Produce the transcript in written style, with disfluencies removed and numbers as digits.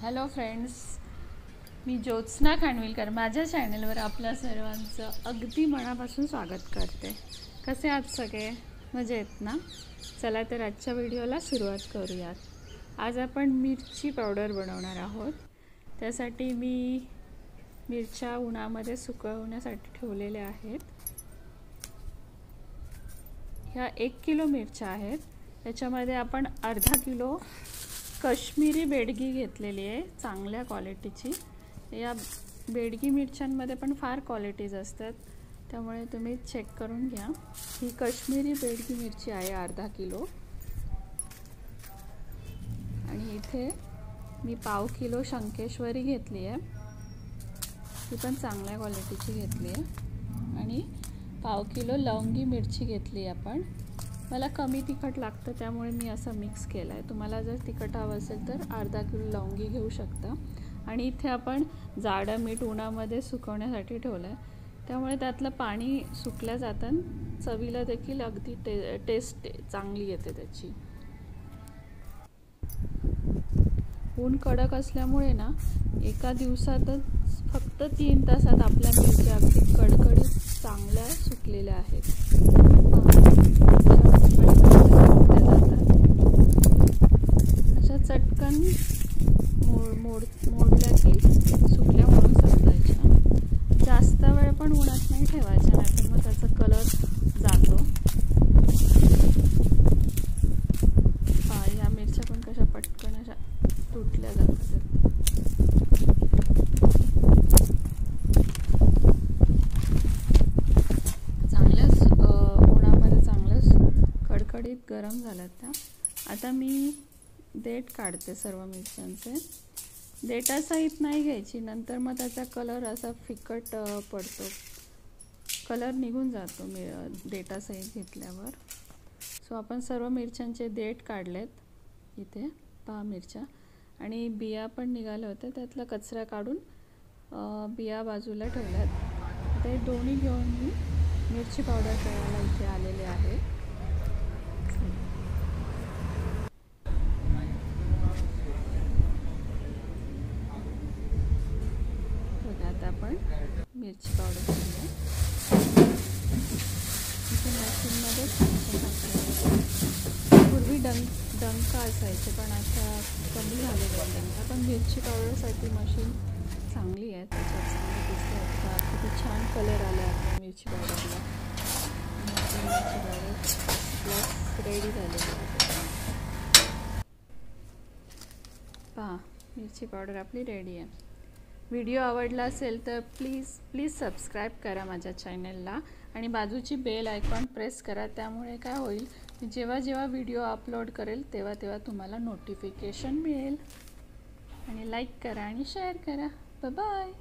Hello friends, मी ज्योत्स्ना खानविलकर माझ्या चॅनलवर आपल्या सर्वांचं अगदी मनापासून स्वागत करते। कसे आहात सगळे? मजेत ना? चला तर आजच्या व्हिडिओला सुरुवात करूयात। आज आपण मिरची पावडर बनवणार आहोत। त्यासाठी मी मिरच्या उन्हामध्ये सुकवण्यासाठी ठेवलेल्या आहेत। ह्या 1 किलो मिरच्या आहेत। त्याच्यामध्ये आपण अर्धा किलो काश्मीरी बेडगी घेतलेली आहे, चांगल्या क्वालिटीची। या बेडगी मिरच्यांमध्ये पण फार क्वालिटीज असतात, त्यामुळे तुम्ही चेक करून घ्या। ही काश्मीरी बेडगी मिरची आहे अर्धा किलो। आणि इथे मी पाव किलो शंकेश्वरी घेतली आहे, ती पण चांगल्या क्वालिटीची घेतली आहे। आणि पाव किलो लवंगी मिरची घेतली आपण। मला कमी तिखट लागतं त्यामुळे मी असं मिक्स केलं आहे। तुम्हाला जर तिखट हवं असेल तर अर्धा किलो लवंगी घेऊ शकता। आणि इथे आपण जाडं मीठ उन्हामध्ये सुकवण्यासाठी ठेवलं आहे, त्यामुळे त्यातलं पाणी सुकल्या जातं, चवीला देखील अगदी टेस्ट चांगली येते त्याची। ऊन कडक असल्यामुळे ना एका दिवसातच फक्त 3 तासात आपल्या मिरच्या अगदी कडकडीत चांगल्या सुकलेल्या आहेत। अशा चटकन मोडल्या की सुकल्या म्हणून समजायच्या। जास्त वेळ पण उन्हात नाही ठेवायच्या, नाहीतर मग त्याचा कलर जातो। या मिरच्या पण कशा पटकन अशा तुटल्या जातात। चांगल्याच उन्हामध्ये चांगल्याच कडकडीत गरम झाल्यात त्या। आता मी देठ काढते सर्व मिरच्यांचे। देठासहित नाही घ्यायची, नंतर मग त्याचा कलर असा फिकट पडतो, कलर निघून जातो देठासहित घेतल्यावर। सो आपण सर्व मिरच्यांचे देठ काढलेत। इथे पहा मिरच्या, आणि बिया पण निघाल्या होत्या, त्यातला कचरा काढून बिया बाजूला ठेवल्यात। ते दोन्ही घेऊन मी मिरची पावडर करायला इथे आलेले आहे। बघा, आता आपण मिरची पावडर करूया। इथे मशीनमध्ये पूर्वी डंका असायचे, पण आता कमी झालेले आहे डंका। पण मिरची पावडरसाठी मशीन चांगली आहे, त्याच्यात चांगली दिसते। आता किती छान कलर आला आपल्या मिरची पावडरला। मिरची पावडर प्लस रेडी झालेली आहे। पहा, मिरची पावडर आपली रेडी आहे। व्हिडिओ आवडला असेल तर प्लीज सबस्क्राईब करा माझ्या चॅनलला, आणि बाजूची बेल आयकॉन प्रेस करा। त्यामुळे काय होईल, मी जेव्हा व्हिडिओ अपलोड करेल तेव्हा तुम्हाला नोटिफिकेशन मिळेल। आणि लाईक करा आणि शेअर करा। Bye bye.